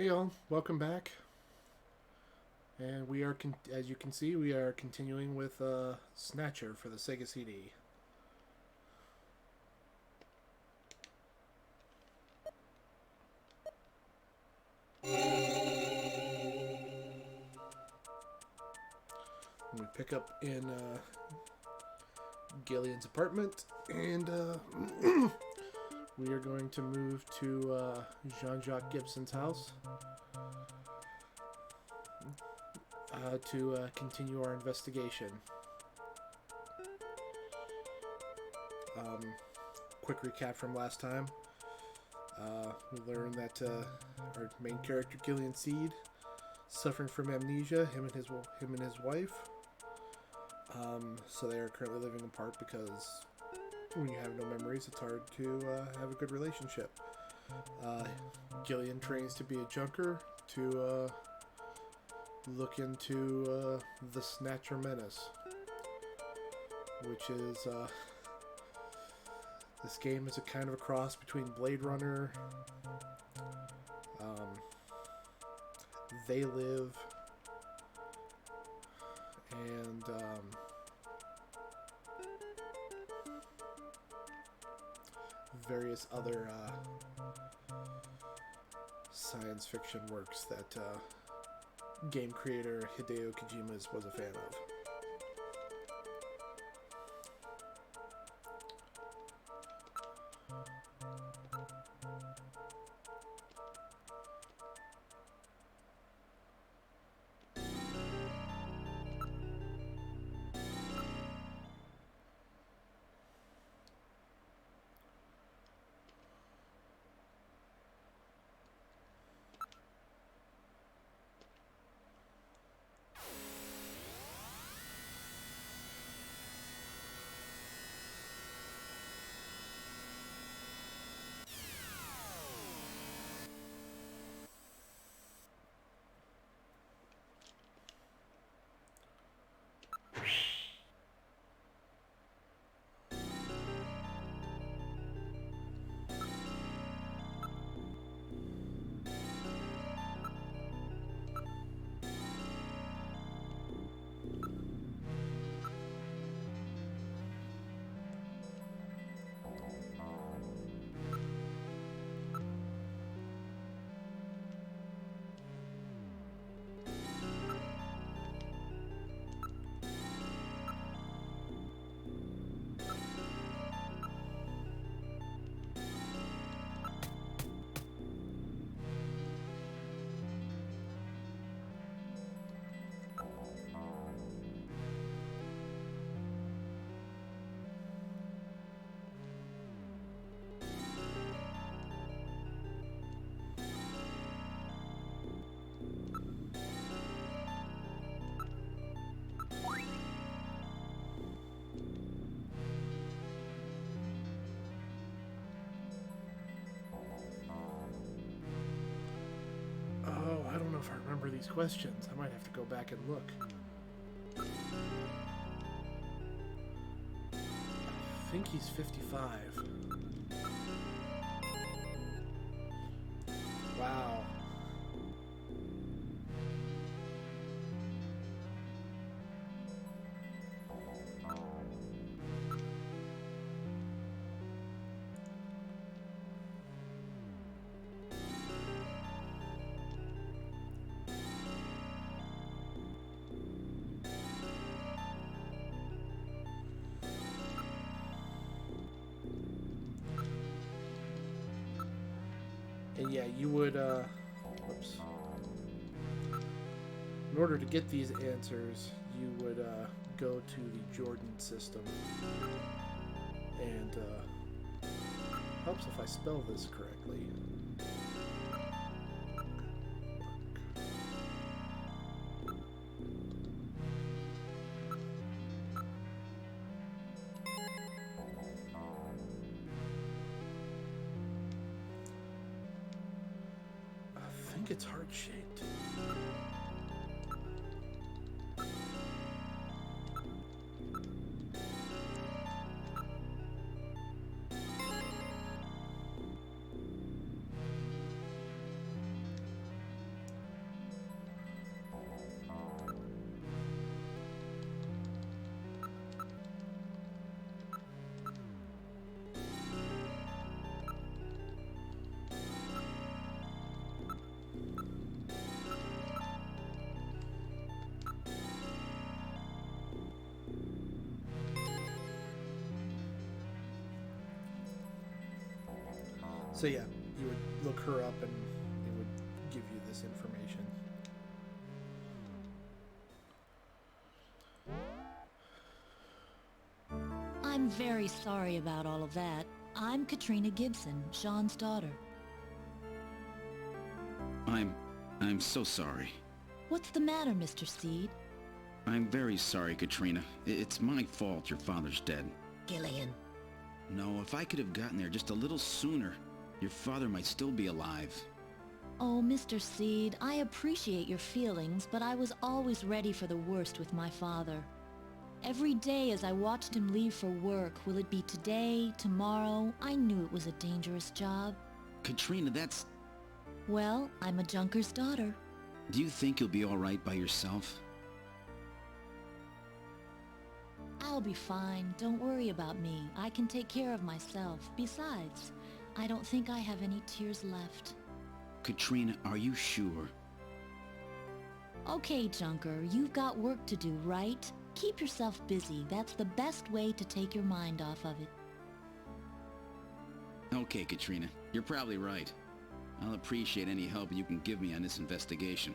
Hey all, welcome back. And we are, as you can see, we are continuing with Snatcher for the Sega CD. We pick up in Gillian's apartment, and we are going to move to Jean-Jacques Gibson's house to continue our investigation. Quick recap from last time. We learned that our main character, Gillian Seed, suffering from amnesia. Him and his wife. So they are currently living apart because when you have no memories, it's hard to have a good relationship. Gillian trains to be a junker to look into the Snatcher menace, which is this game is a kind of a cross between Blade Runner, They Live, and various other science fiction works that game creator Hideo Kojima was a fan of. Oh, I don't know if I remember these questions. I might have to go back and look. I think he's 55. Wow. And yeah, you would, whoops. In order to get these answers, you would go to the Jordan system. And helps if I spell this correctly. I think it's heart-shaped. So yeah, you would look her up and it would give you this information. I'm very sorry about all of that. I'm Katrina Gibson, Sean's daughter. I'm so sorry. What's the matter, Mr. Seed? I'm very sorry, Katrina. It's my fault your father's dead. Gillian. No, if I could have gotten there just a little sooner, your father might still be alive. Oh, Mr. Seed, I appreciate your feelings, but I was always ready for the worst with my father. Every day as I watched him leave for work, will it be today, tomorrow? I knew it was a dangerous job. Katrina, that's... Well, I'm a junker's daughter. Do you think you'll be all right by yourself? I'll be fine. Don't worry about me. I can take care of myself. Besides, I don't think I have any tears left. Katrina, are you sure? Okay, Junker, you've got work to do, right? Keep yourself busy. That's the best way to take your mind off of it. Okay, Katrina, you're probably right. I'll appreciate any help you can give me on this investigation.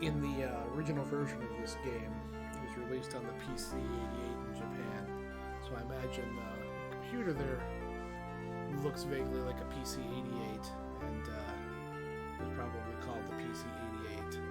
In the original version of this game, it was released on the PC-88 in Japan. So I imagine the computer there looks vaguely like a PC-88, and was probably called the PC-88.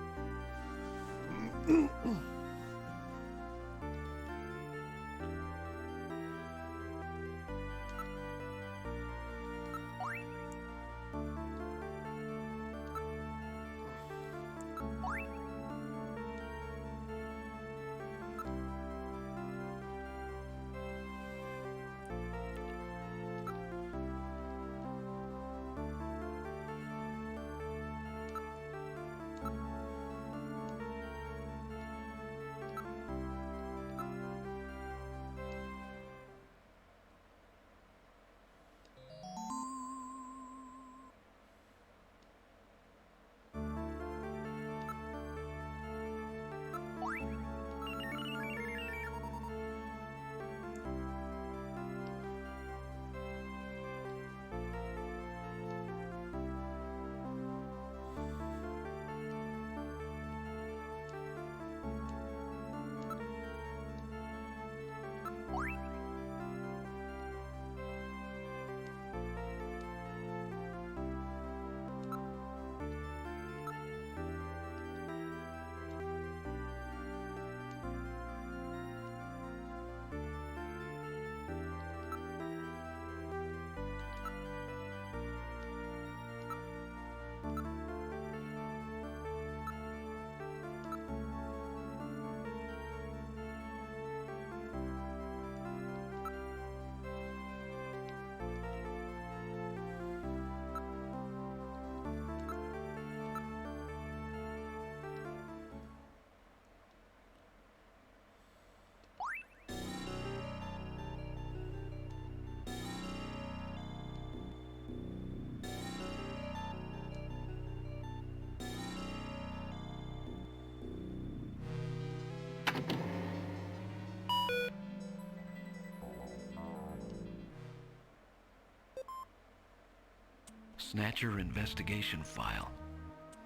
Snatcher investigation file.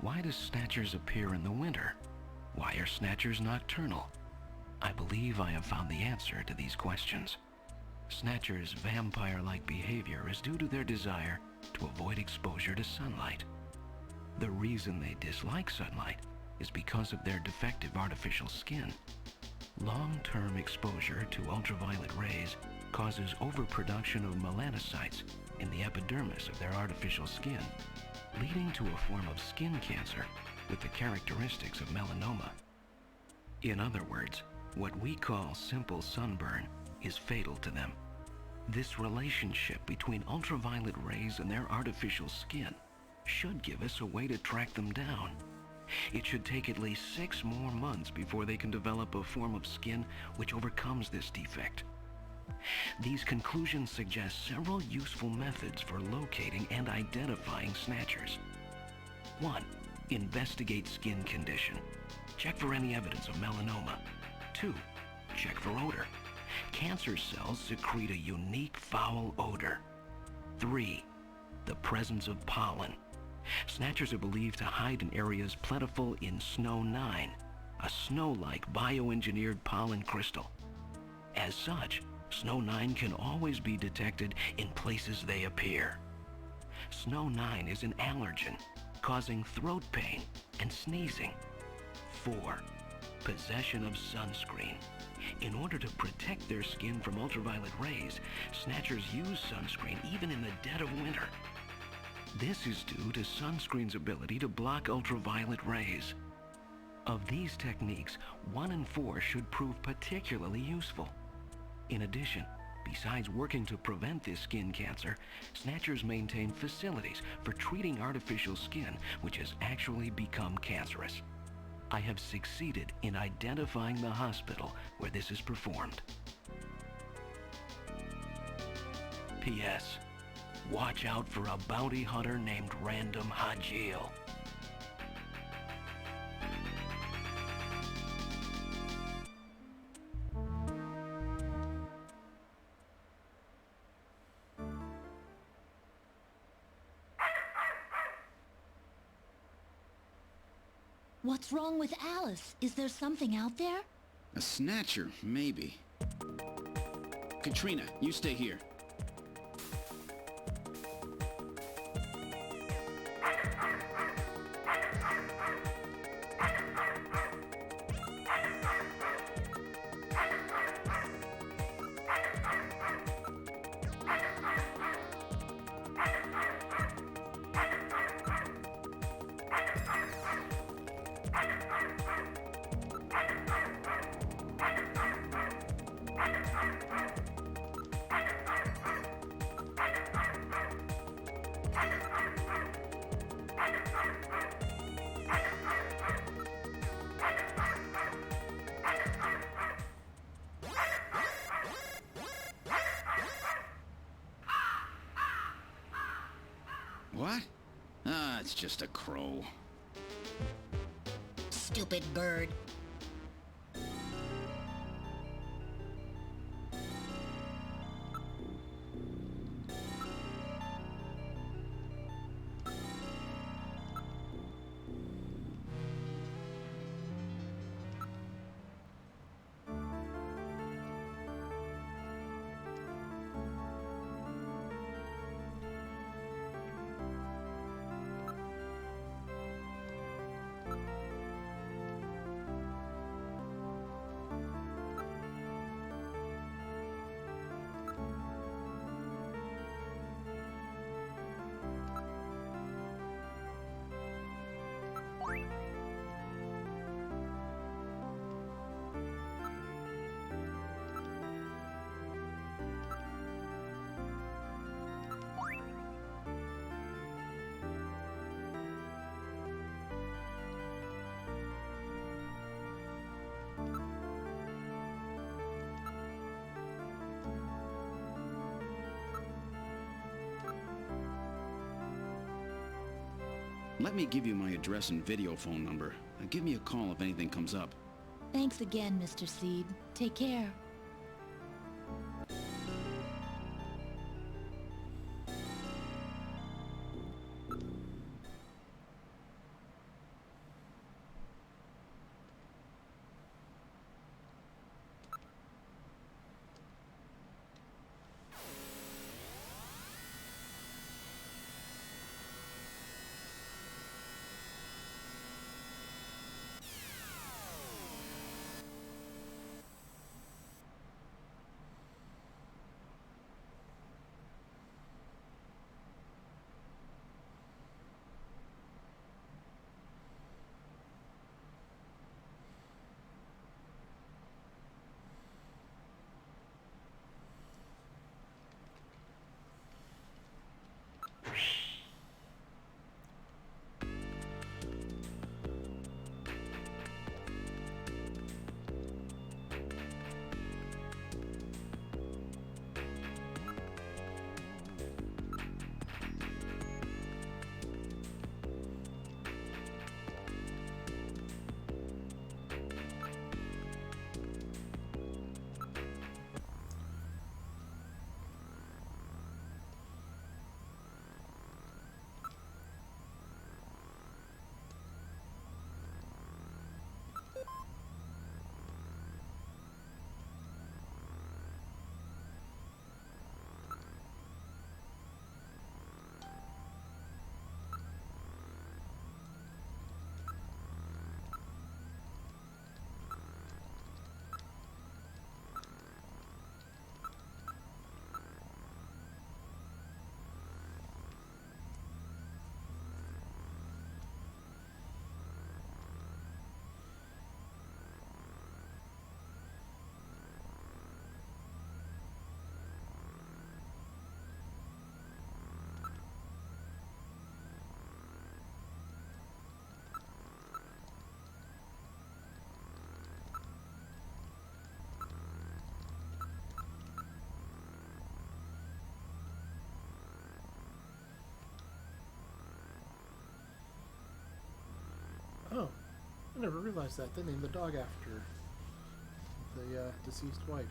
Why do Snatchers appear in the winter? Why are Snatchers nocturnal? I believe I have found the answer to these questions. Snatchers' vampire-like behavior is due to their desire to avoid exposure to sunlight. The reason they dislike sunlight is because of their defective artificial skin. Long-term exposure to ultraviolet rays causes overproduction of melanocytes in the epidermis of their artificial skin, leading to a form of skin cancer with the characteristics of melanoma. In other words, what we call simple sunburn is fatal to them. This relationship between ultraviolet rays and their artificial skin should give us a way to track them down. It should take at least 6 more months before they can develop a form of skin which overcomes this defect. These conclusions suggest several useful methods for locating and identifying Snatchers. 1. Investigate skin condition. Check for any evidence of melanoma. 2. Check for odor. Cancer cells secrete a unique foul odor. 3. The presence of pollen. Snatchers are believed to hide in areas plentiful in Snow 9, a snow-like bioengineered pollen crystal. As such, Snow 9 can always be detected in places they appear. Snow 9 is an allergen, causing throat pain and sneezing. 4. Possession of sunscreen. In order to protect their skin from ultraviolet rays, Snatchers use sunscreen even in the dead of winter. This is due to sunscreen's ability to block ultraviolet rays. Of these techniques, 1 and 4 should prove particularly useful. In addition, besides working to prevent this skin cancer, Snatchers maintain facilities for treating artificial skin which has actually become cancerous. I have succeeded in identifying the hospital where this is performed. P.S. Watch out for a bounty hunter named Random Hajil. What's wrong with Alice? Is there something out there? A Snatcher, maybe. Katrina, you stay here. What? Ah, it's just a crow. Stupid bird. Let me give you my address and video phone number. Give me a call if anything comes up. Thanks again, Mr. Seed. Take care. I never realized that. They named the dog after the deceased wife.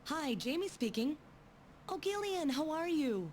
Hi, Jamie speaking. Oh, Gillian, how are you?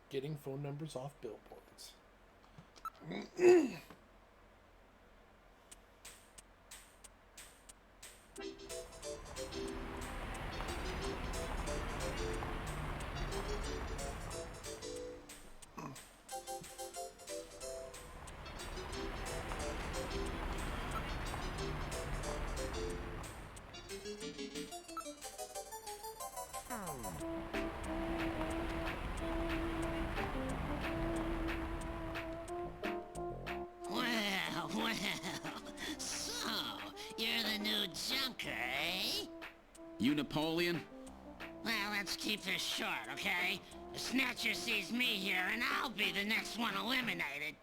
Getting phone numbers off billboards. Well, so, you're the new junker, eh? You Napoleon? Well, let's keep this short, okay? The Snatcher sees me here, and I'll be the next one eliminated.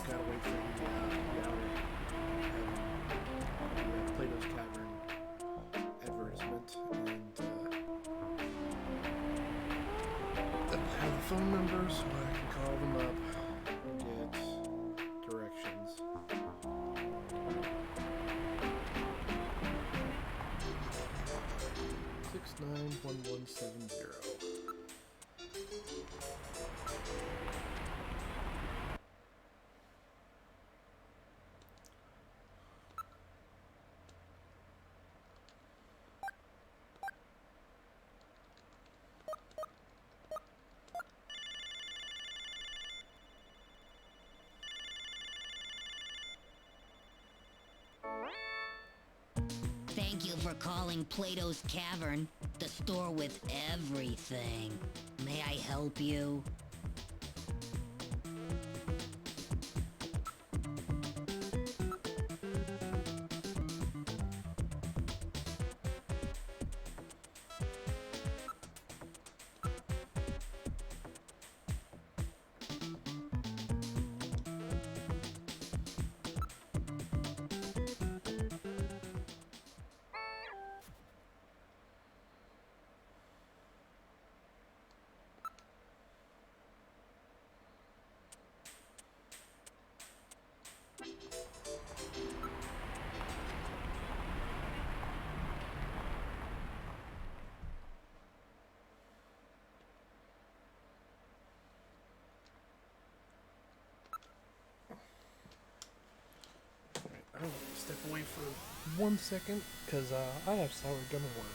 Gotta wait for the Plato's Cavern advertisement, and have the phone number so I can call them up and get directions. $691170. Thank you for calling Plato's Cavern, the store with everything. May I help you? I don't want to step away for 1 second because I have sour gummy worms.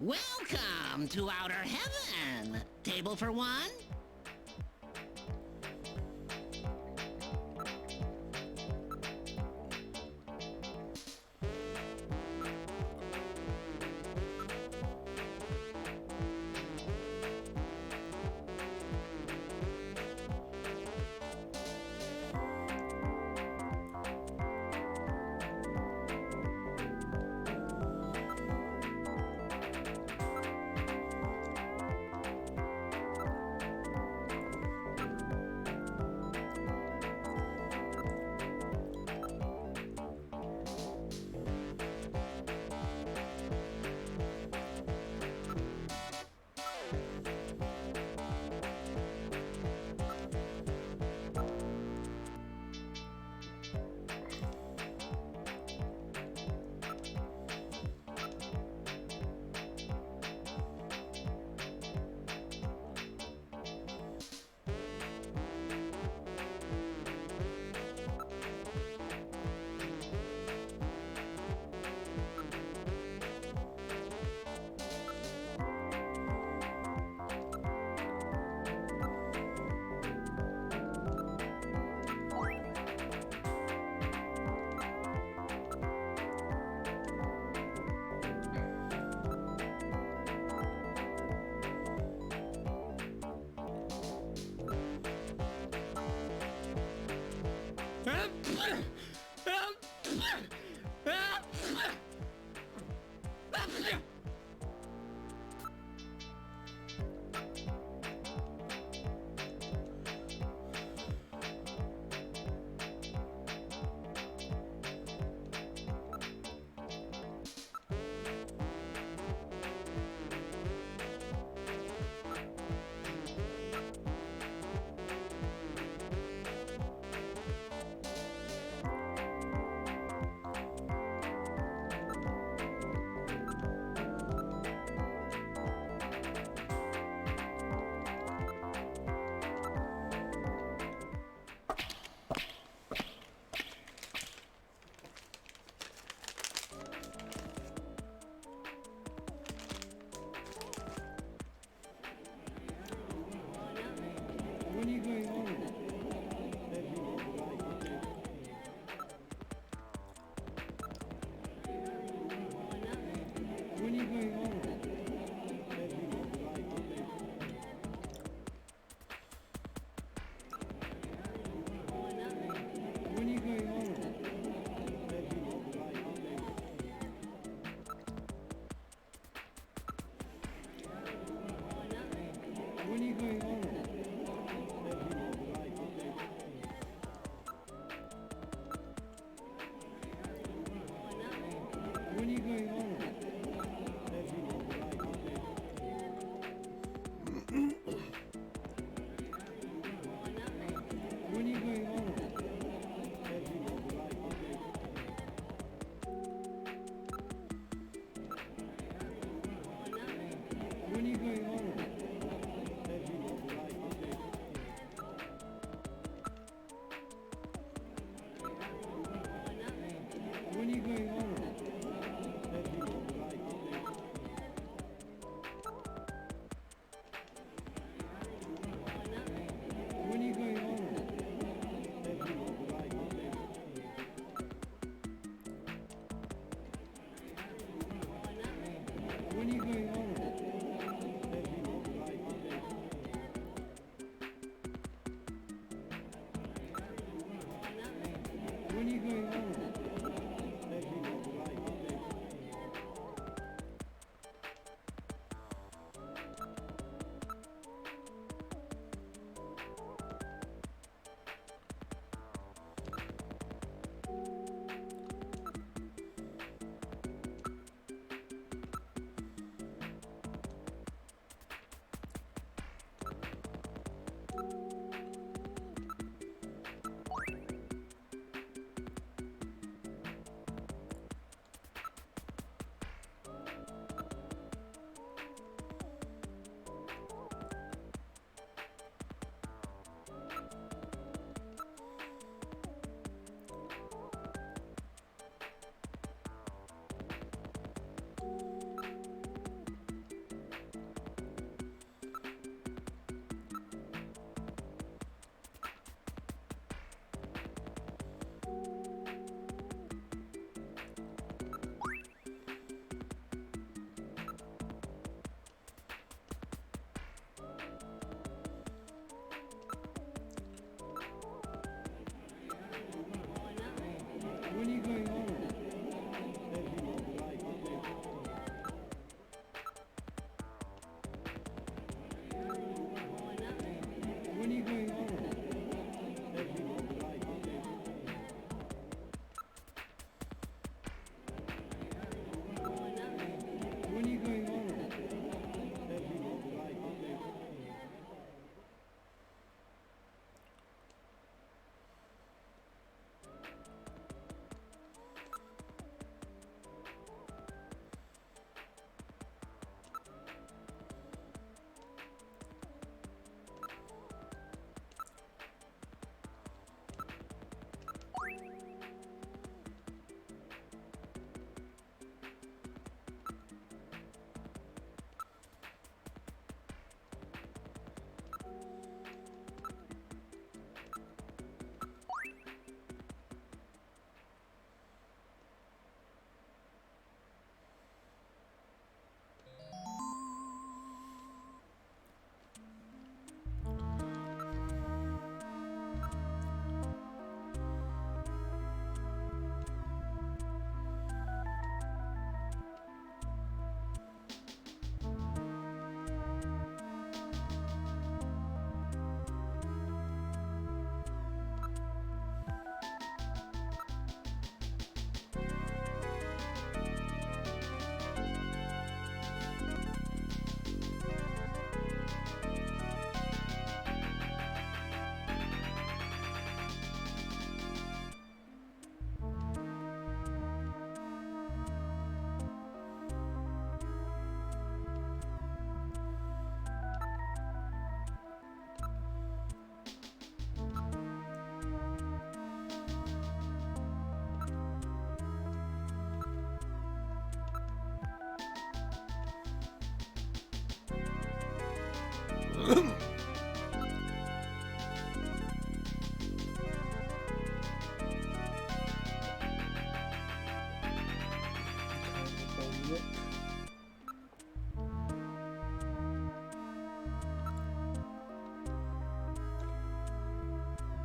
Welcome to Outer Heaven. Table for one?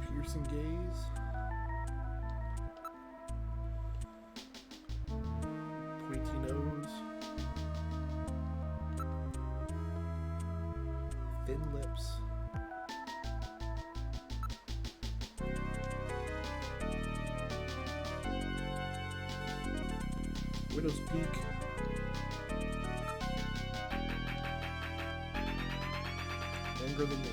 Piercing gaze. Pointy nose. Thin lips. Widow's peak. Younger than me.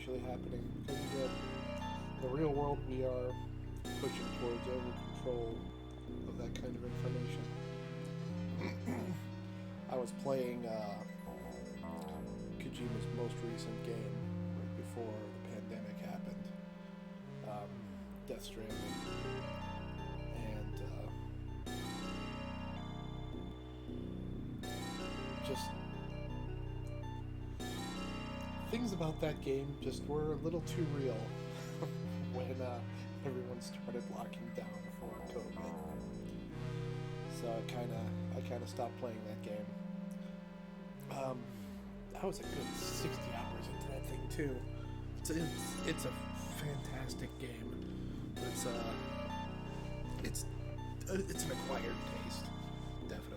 actually happening. Because in the real world, we are pushing towards over control of that kind of information. I was playing Kojima's most recent game right before the pandemic happened, Death Stranding, and just things about that game just were a little too real when everyone started locking down for COVID. So I kind of stopped playing that game. I was a good 60 hours into that thing too. It's a fantastic game. It's an acquired taste, definitely.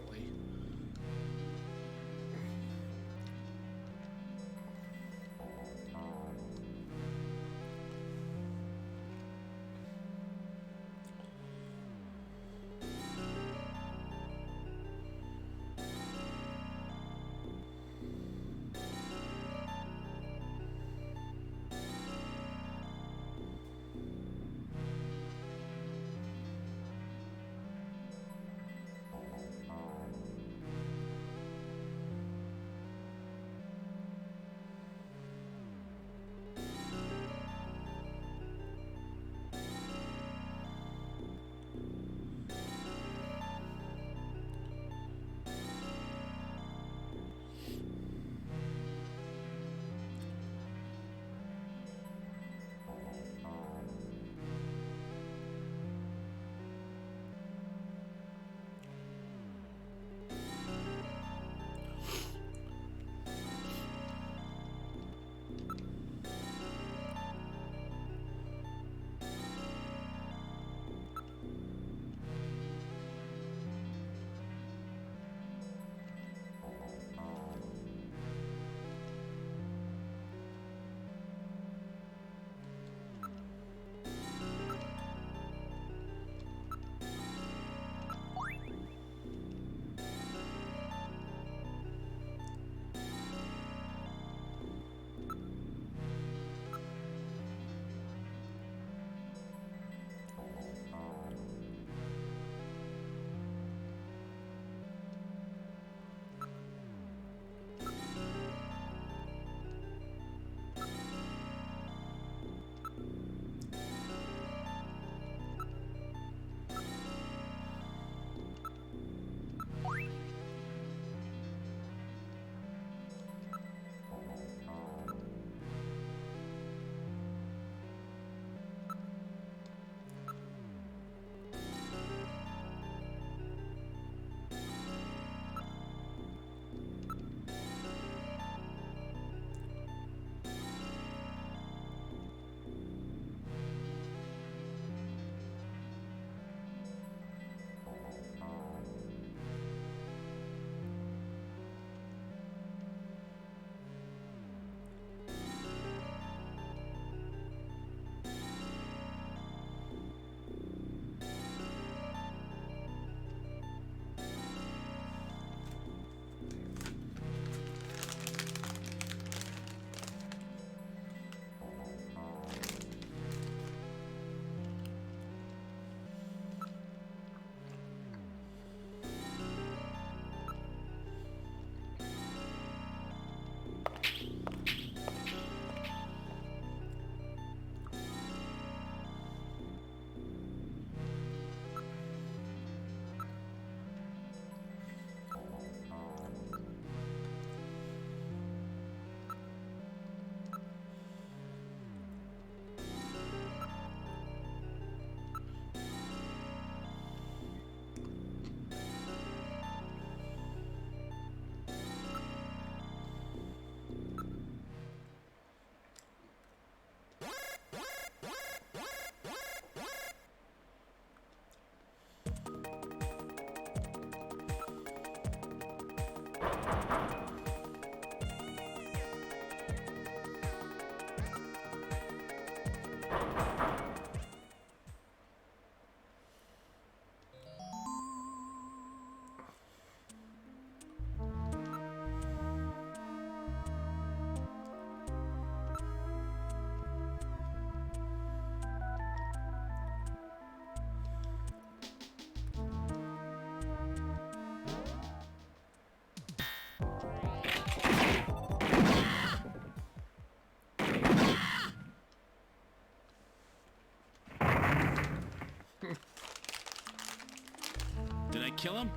Did I kill him?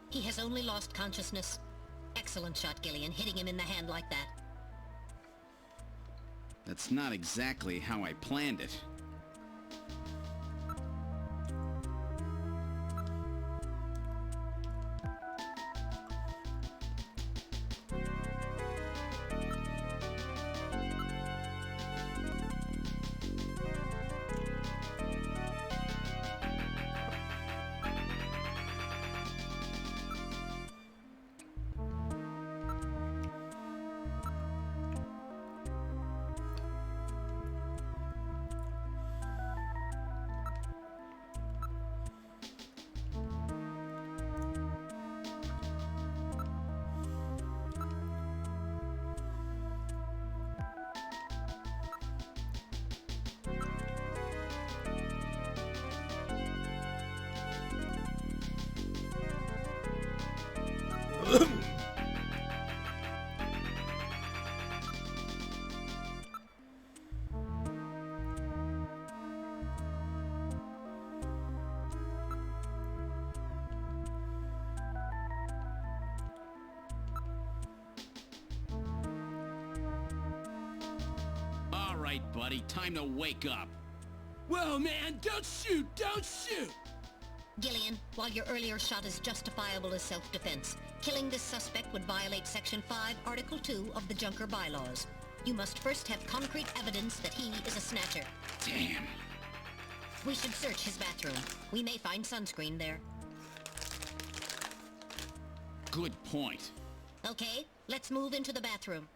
He has only lost consciousness. Excellent shot, Gillian, hitting him in the hand like that. That's not exactly how I planned it. All right, buddy, time to wake up. Whoa, man, don't shoot! Don't shoot! Gillian, while your earlier shot is justifiable as self-defense, killing this suspect would violate Section 5, Article 2 of the Junker Bylaws. You must first have concrete evidence that he is a snatcher. Damn. We should search his bathroom. We may find sunscreen there. Good point. Okay, let's move into the bathroom.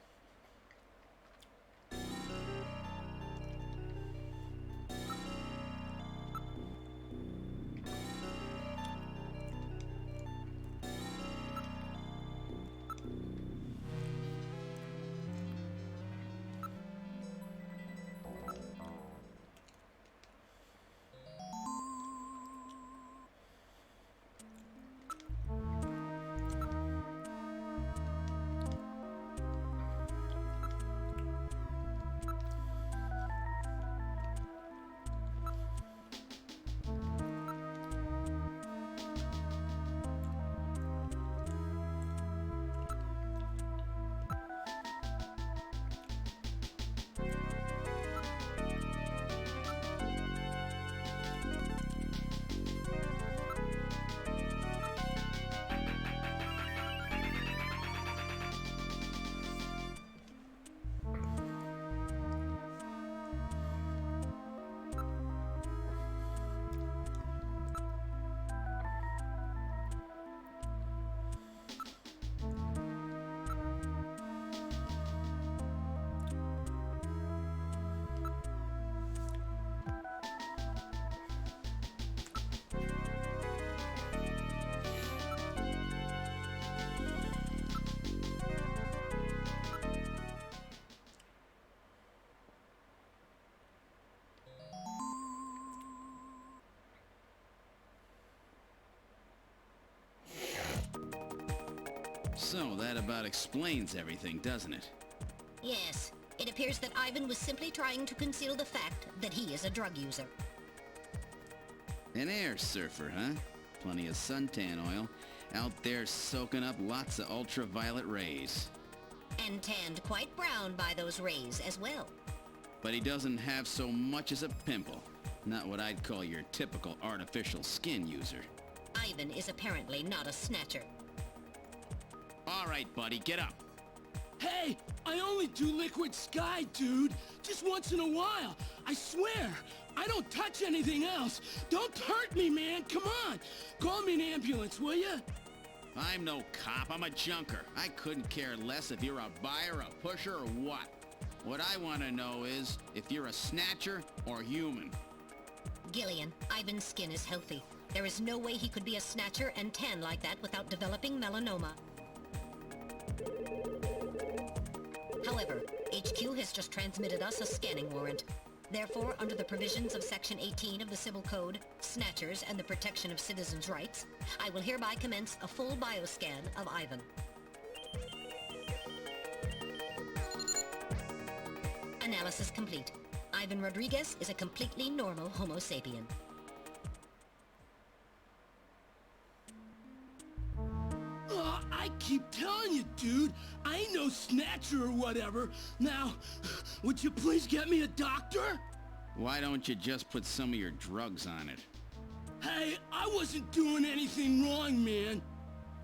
So that about explains everything, doesn't it? Yes, it appears that Ivan was simply trying to conceal the fact that he is a drug user. An air surfer, huh? Plenty of suntan oil. Out there soaking up lots of ultraviolet rays. And tanned quite brown by those rays as well. But he doesn't have so much as a pimple. Not what I'd call your typical artificial skin user. Ivan is apparently not a snatcher. All right, buddy, get up. Hey, I only do liquid sky, dude. Just once in a while. I swear. I don't touch anything else. Don't hurt me, man. Come on. Call me an ambulance, will ya? I'm no cop, I'm a junker. I couldn't care less if you're a buyer, a pusher, or what. What I want to know is if you're a snatcher or human. Gillian, Ivan's skin is healthy. There is no way he could be a snatcher and tan like that without developing melanoma. However, HQ has just transmitted us a scanning warrant. Therefore, under the provisions of Section 18 of the Civil Code, Snatchers and the Protection of Citizens' Rights, I will hereby commence a full bioscan of Ivan. Analysis complete. Ivan Rodriguez is a completely normal Homo sapien. keep telling you, dude. I ain't no snatcher or whatever. Now, would you please get me a doctor? Why don't you just put some of your drugs on it? Hey, I wasn't doing anything wrong, man.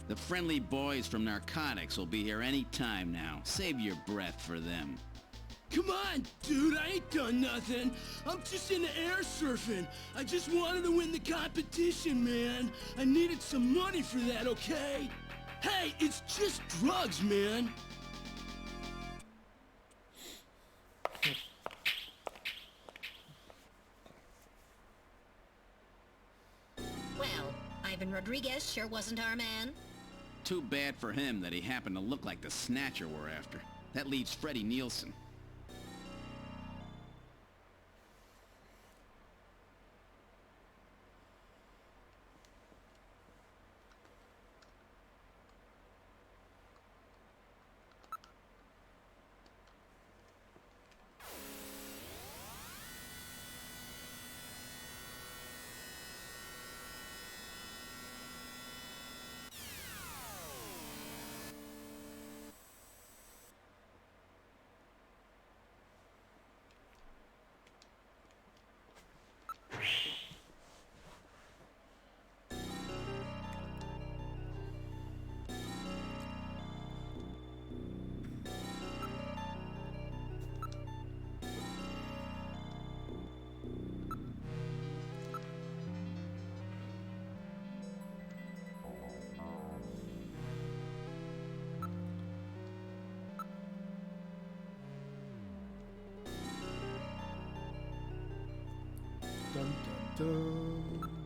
The friendly boys from narcotics will be here any time now. Save your breath for them. Come on, dude, I ain't done nothing. I'm just into air surfing. I just wanted to win the competition, man. I needed some money for that, okay? Hey, it's just drugs, man. Well, Ivan Rodriguez sure wasn't our man. Too bad for him that he happened to look like the Snatcher we're after. That leaves Freddie Nielsen. Dun, dun, dun.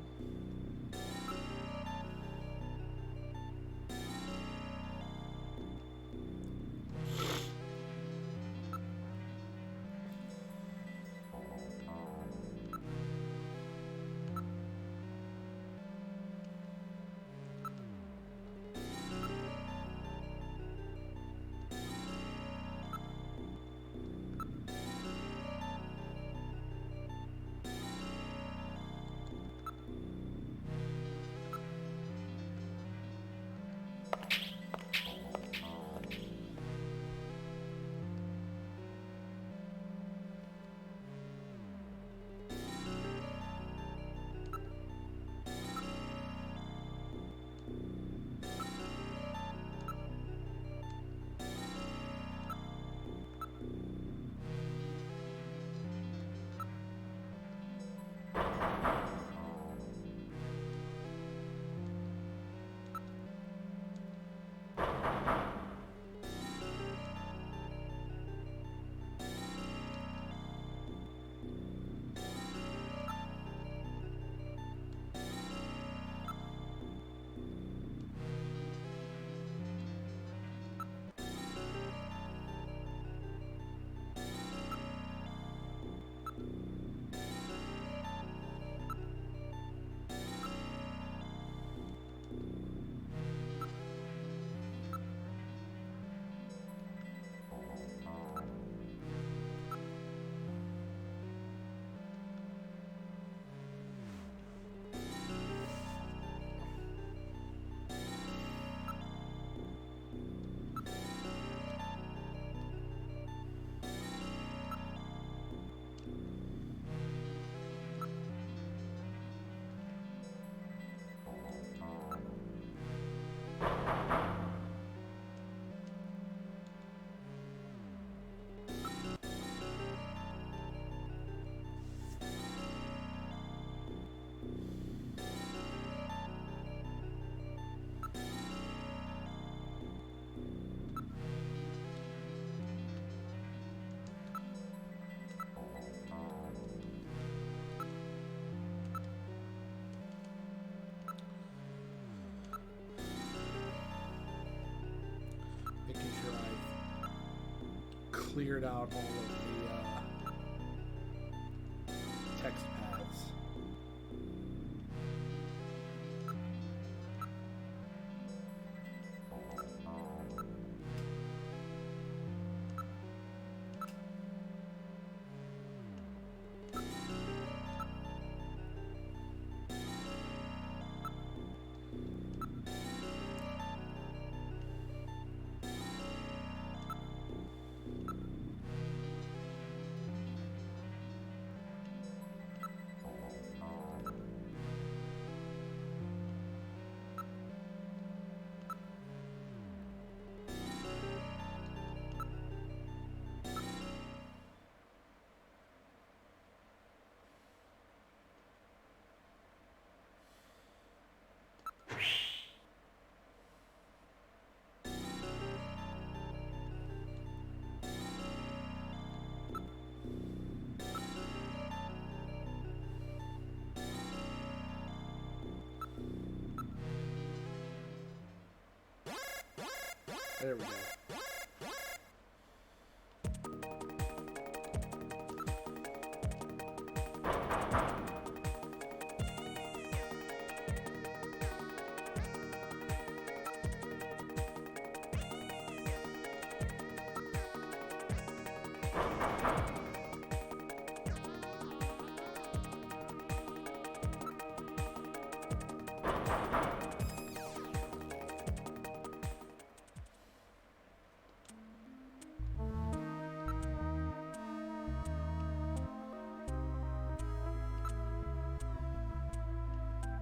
Making sure I've cleared out all of the text paths. There we go.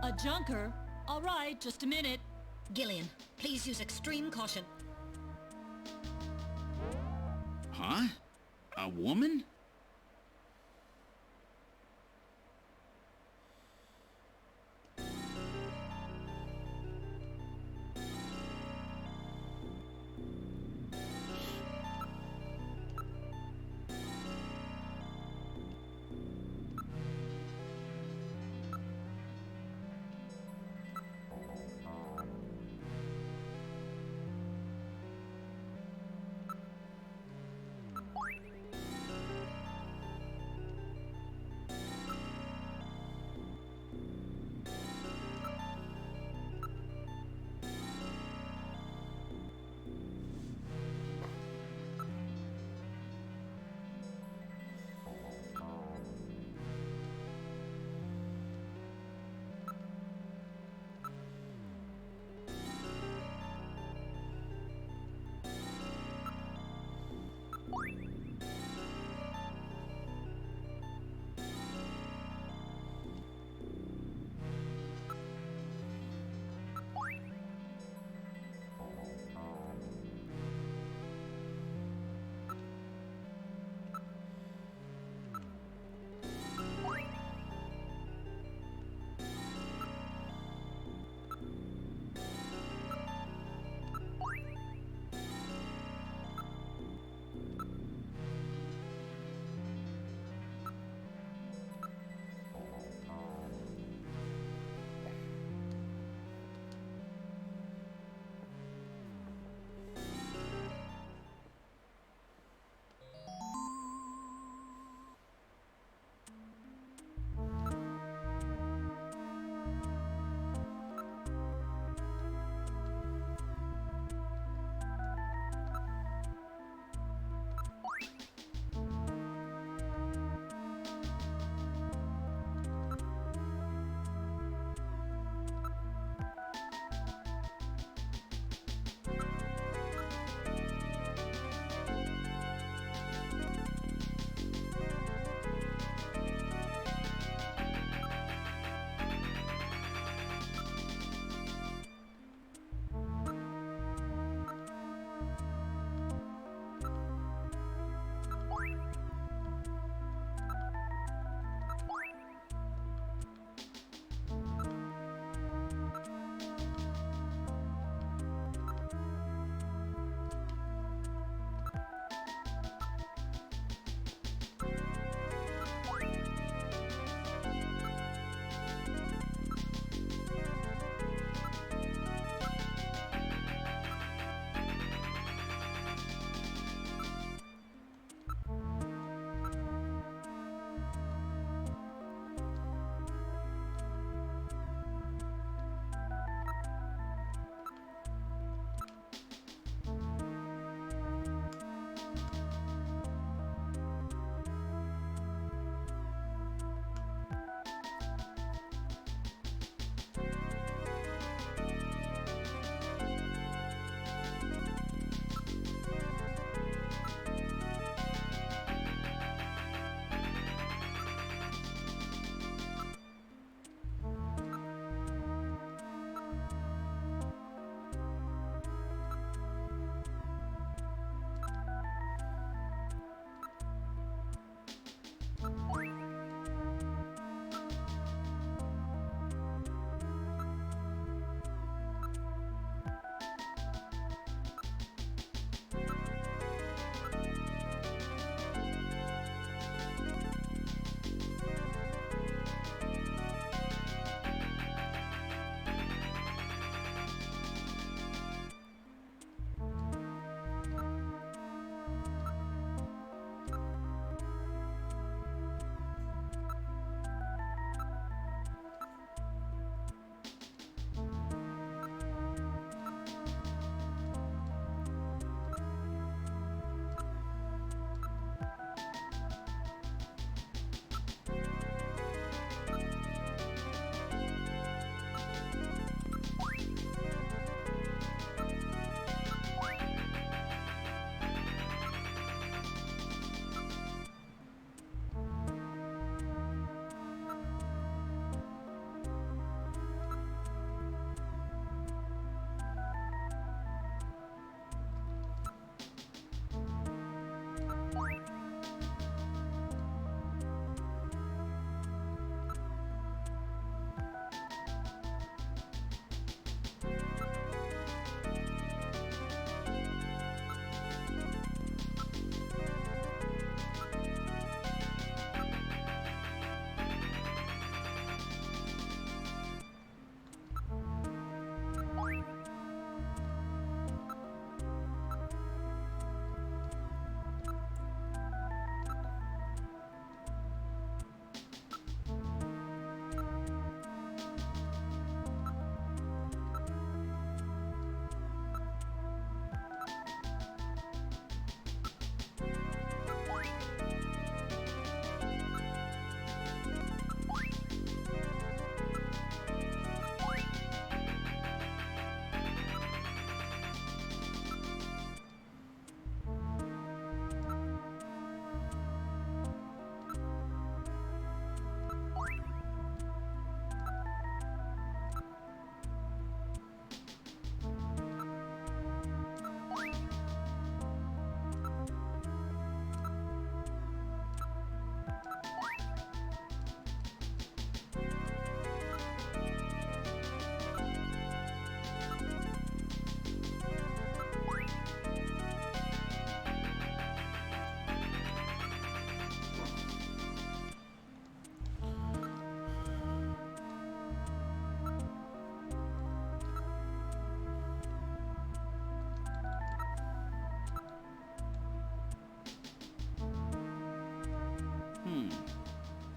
A junker? All right, just a minute. Gillian, please use extreme caution. Huh? A woman?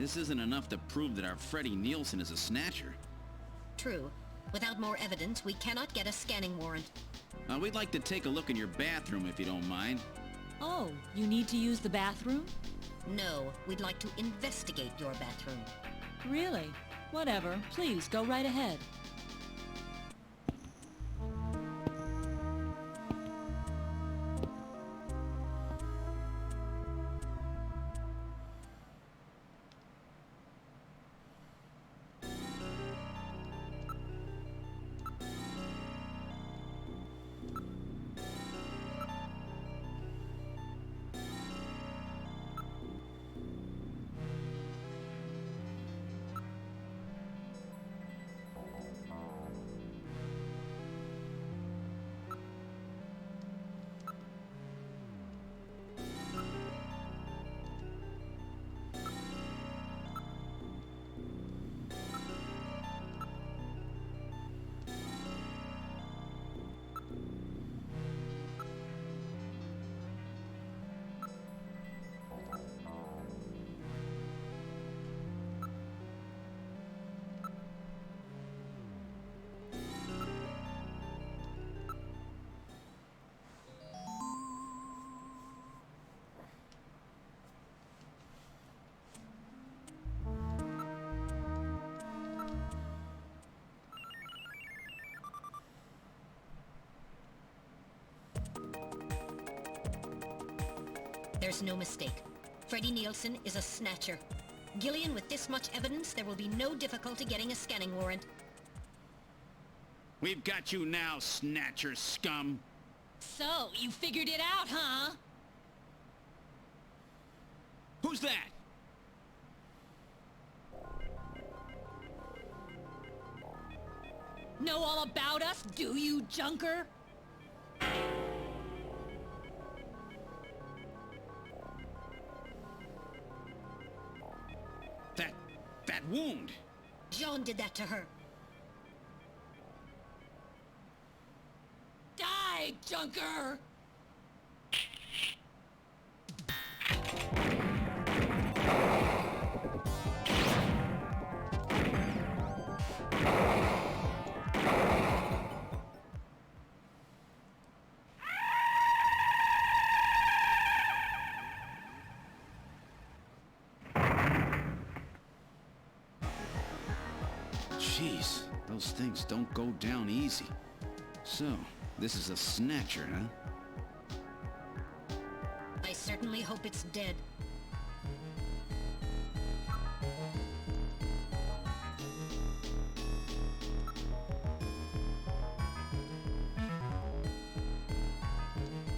This isn't enough to prove that our Freddie Nielsen is a snatcher. True. Without more evidence, we cannot get a scanning warrant. We'd like to take a look in your bathroom if you don't mind. Oh, you need to use the bathroom? No, we'd like to investigate your bathroom. Really? Whatever. Please, go right ahead. There's no mistake. Freddie Nielsen is a snatcher. Gillian, with this much evidence, there will be no difficulty getting a scanning warrant. We've got you now, snatcher scum. So, you figured it out, huh? Who's that? Know all about us, do you, junker? That wound. Jean did that to her. Die, junker! Jeez, those things don't go down easy. So, this is a snatcher, huh? I certainly hope it's dead.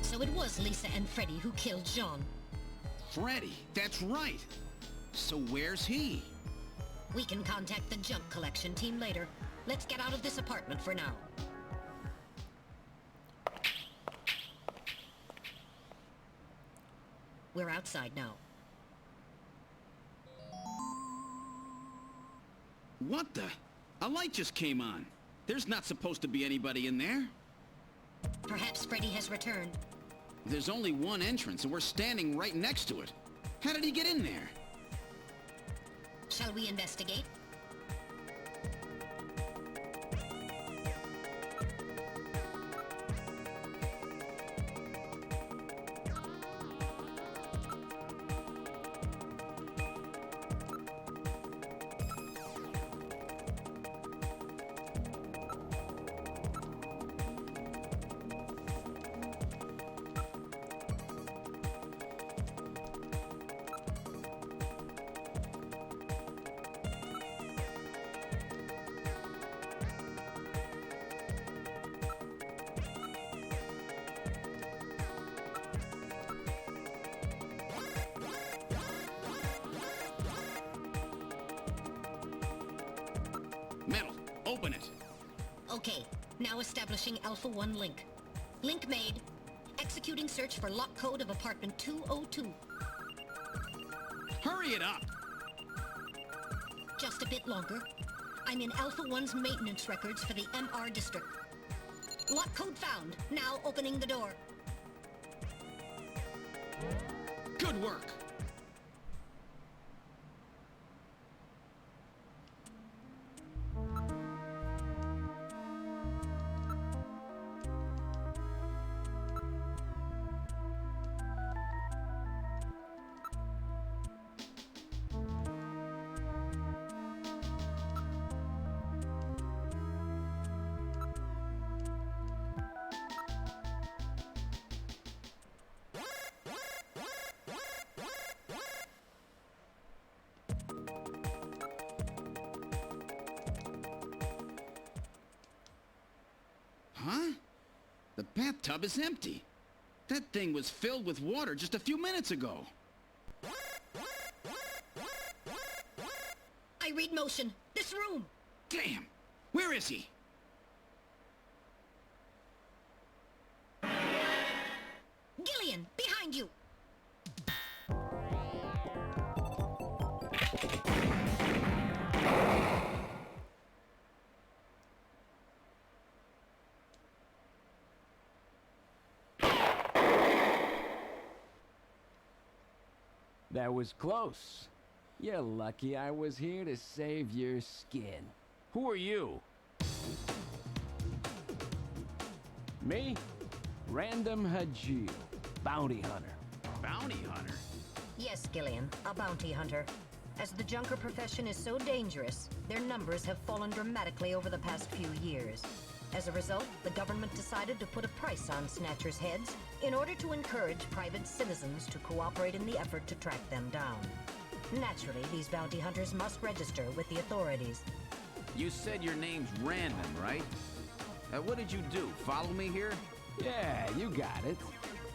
So it was Lisa and Freddie who killed Jean. Freddie, that's right. So where's he? We can contact the junk collection team later. Let's get out of this apartment for now. We're outside now. What the? A light just came on. There's not supposed to be anybody in there. Perhaps Freddie has returned. There's only one entrance, and we're standing right next to it. How did he get in there? Shall we investigate? Metal, open it. Okay, now establishing Alpha 1 link. Link made. Executing search for lock code of apartment 202. Hurry it up. Just a bit longer. I'm in Alpha 1's maintenance records for the MR district. Lock code found. Now opening the door. Good work. The bathtub is empty. That thing was filled with water just a few minutes ago. I read motion. This room. Damn! Where is he? Gillian, behind you. That was close. You're lucky I was here to save your skin. Who are you? Me? Random Hajil, bounty hunter. Bounty hunter? Yes, Gillian, a bounty hunter. As the junker profession is so dangerous, their numbers have fallen dramatically over the past few years. As a result, the government decided to put a price on Snatcher's heads in order to encourage private citizens to cooperate in the effort to track them down. Naturally, these bounty hunters must register with the authorities. You said your name's Random, right? What did you do? Follow me here? Yeah, you got it.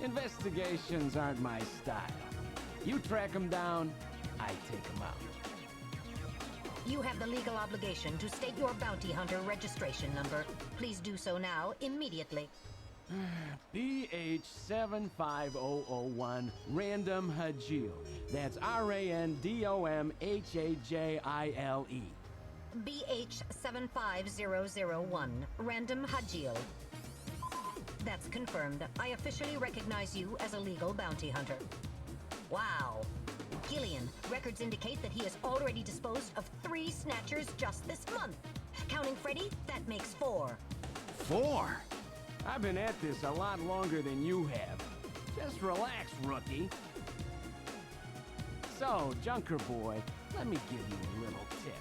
Investigations aren't my style. You track them down, I take them out. You have the legal obligation to state your bounty hunter registration number. Please do so now, immediately. BH75001, Random Hajil. That's RANDOMHAJILE. BH75001, Random Hajil. That's confirmed. I officially recognize you as a legal bounty hunter. Wow. Gillian, records indicate that he has already disposed of 3 Snatchers just this month. Counting Freddy, that makes 4. 4? I've been at this a lot longer than you have. Just relax, rookie. So, Junker Boy, let me give you a little tip.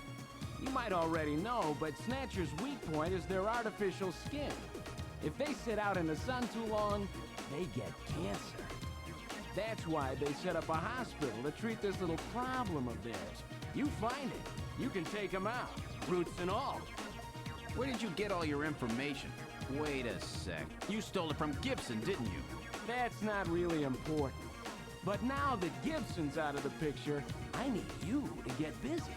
You might already know, but Snatcher's weak point is their artificial skin. If they sit out in the sun too long, they get cancer. That's why they set up a hospital to treat this little problem of theirs. You find it, you can take them out, roots and all. Where did you get all your information? Wait a sec. You stole it from Gibson, didn't you? That's not really important. But now that Gibson's out of the picture, I need you to get busy.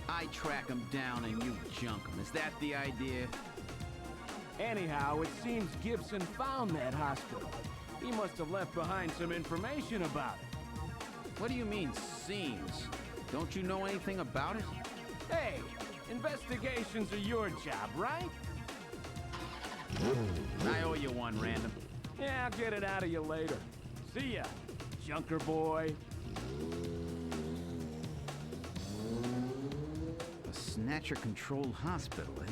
I track him down and you junk him. Is that the idea? Anyhow, it seems Gibson found that hospital. He must have left behind some information about it. What do you mean, seems? Don't you know anything about it? Hey, investigations are your job, right? I owe you one, Random. Yeah, I'll get it out of you later. See ya, Junker Boy. A Snatcher-controlled hospital, eh?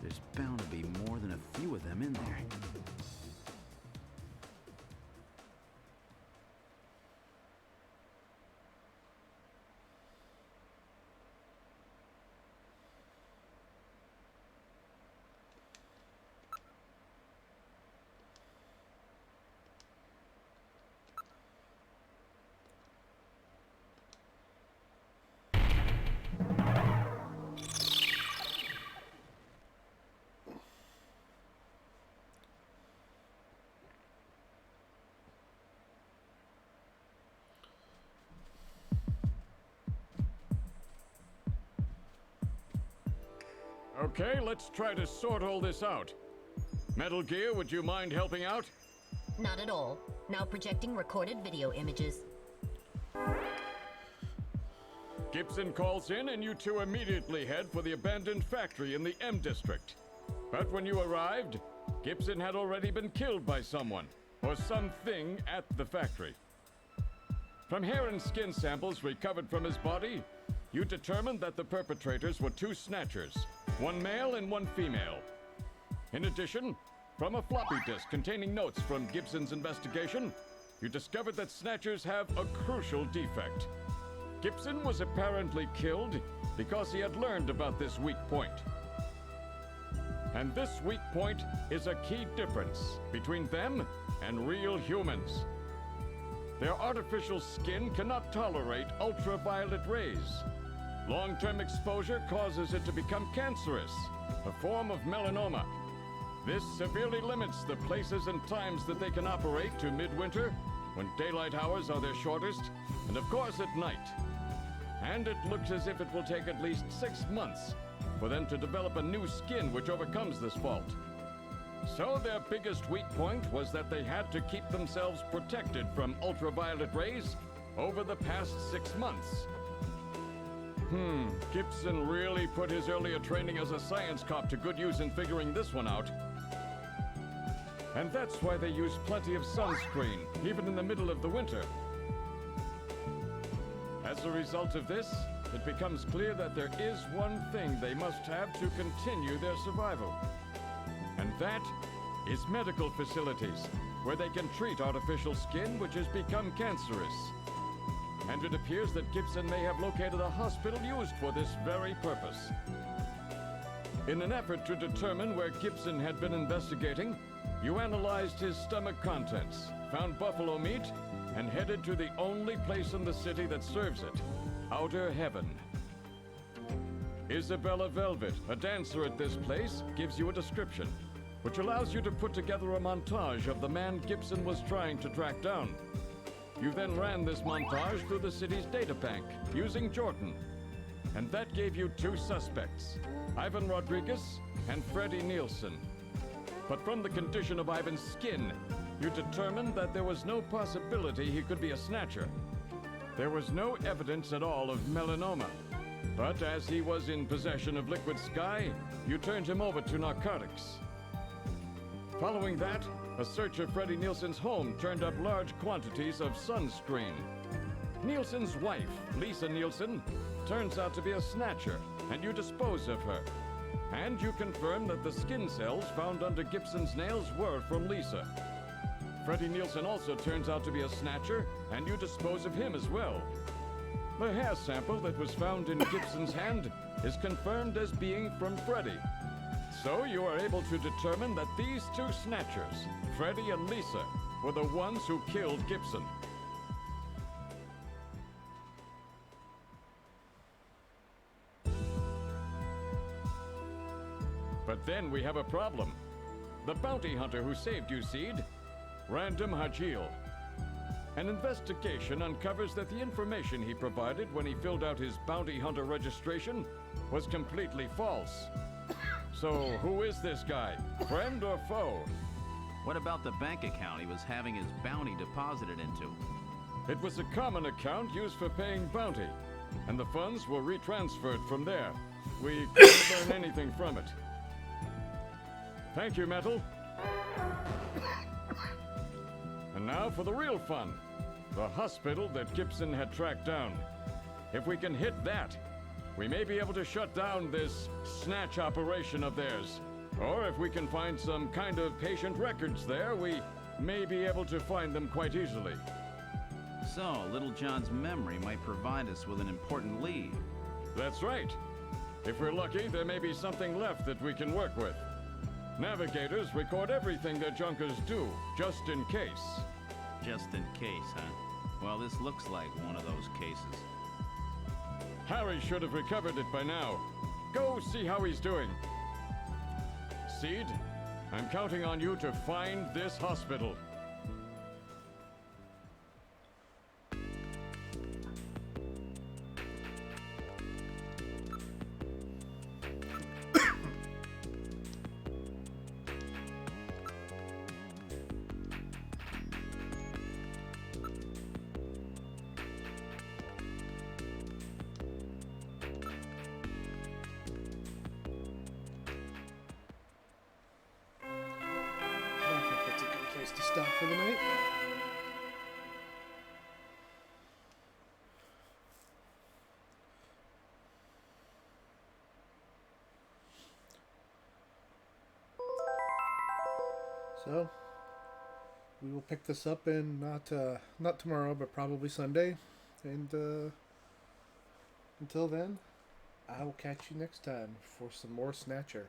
There's bound to be more than a few of them in there. Okay, let's try to sort all this out. Metal Gear, would you mind helping out? Not at all. Now projecting recorded video images. Gibson calls in and you two immediately head for the abandoned factory in the M District. But when you arrived, Gibson had already been killed by someone, or something at the factory. From hair and skin samples recovered from his body, you determined that the perpetrators were 2 Snatchers, 1 male and 1 female. In addition, from a floppy disk containing notes from Gibson's investigation, you discovered that Snatchers have a crucial defect. Gibson was apparently killed because he had learned about this weak point. And this weak point is a key difference between them and real humans. Their artificial skin cannot tolerate ultraviolet rays. Long-term exposure causes it to become cancerous, a form of melanoma. This severely limits the places and times that they can operate to midwinter, when daylight hours are their shortest, and of course at night. And it looks as if it will take at least 6 months for them to develop a new skin which overcomes this fault. So their biggest weak point was that they had to keep themselves protected from ultraviolet rays over the past 6 months. Gibson really put his earlier training as a science cop to good use in figuring this one out. And that's why they use plenty of sunscreen, even in the middle of the winter. As a result of this, it becomes clear that there is one thing they must have to continue their survival. And that is medical facilities, where they can treat artificial skin which has become cancerous. And it appears that Gibson may have located a hospital used for this very purpose. In an effort to determine where Gibson had been investigating, you analyzed his stomach contents, found buffalo meat, and headed to the only place in the city that serves it, Outer Heaven. Isabella Velvet, a dancer at this place, gives you a description, which allows you to put together a montage of the man Gibson was trying to track down. You then ran this montage through the city's databank, using Jordan. And that gave you 2 suspects, Ivan Rodriguez and Freddie Nielsen. But from the condition of Ivan's skin, you determined that there was no possibility he could be a snatcher. There was no evidence at all of melanoma. But as he was in possession of liquid sky, you turned him over to narcotics. Following that, a search of Freddie Nielsen's home turned up large quantities of sunscreen. Nielsen's wife, Lisa Nielsen, turns out to be a snatcher, and you dispose of her. And you confirm that the skin cells found under Gibson's nails were from Lisa. Freddie Nielsen also turns out to be a snatcher, and you dispose of him as well. The hair sample that was found in Gibson's hand is confirmed as being from Freddie. So you are able to determine that these 2 snatchers, Freddie and Lisa, were the ones who killed Gibson. But then we have a problem. The bounty hunter who saved you, Seed, Random Hajil. An investigation uncovers that the information he provided when he filled out his bounty hunter registration was completely false. So who is this guy? Friend or foe? What about the bank account he was having his bounty deposited into? It was a common account used for paying bounty, and the funds were retransferred from there. We couldn't learn anything from it. Thank you, Metal. And now for the real fun. The hospital that Gibson had tracked down. If we can hit that, we may be able to shut down this snatch operation of theirs. Or if we can find some kind of patient records there, we may be able to find them quite easily. So, Little John's memory might provide us with an important lead. That's right. If we're lucky, there may be something left that we can work with. Navigators record everything their junkers do, just in case. Just in case, huh? Well, this looks like one of those cases. Harry should have recovered it by now. Go see how he's doing. Seed, I'm counting on you to find this hospital. To stop for the night. So we will pick this up in not tomorrow, but probably Sunday. And until then, I will catch you next time for some more Snatcher.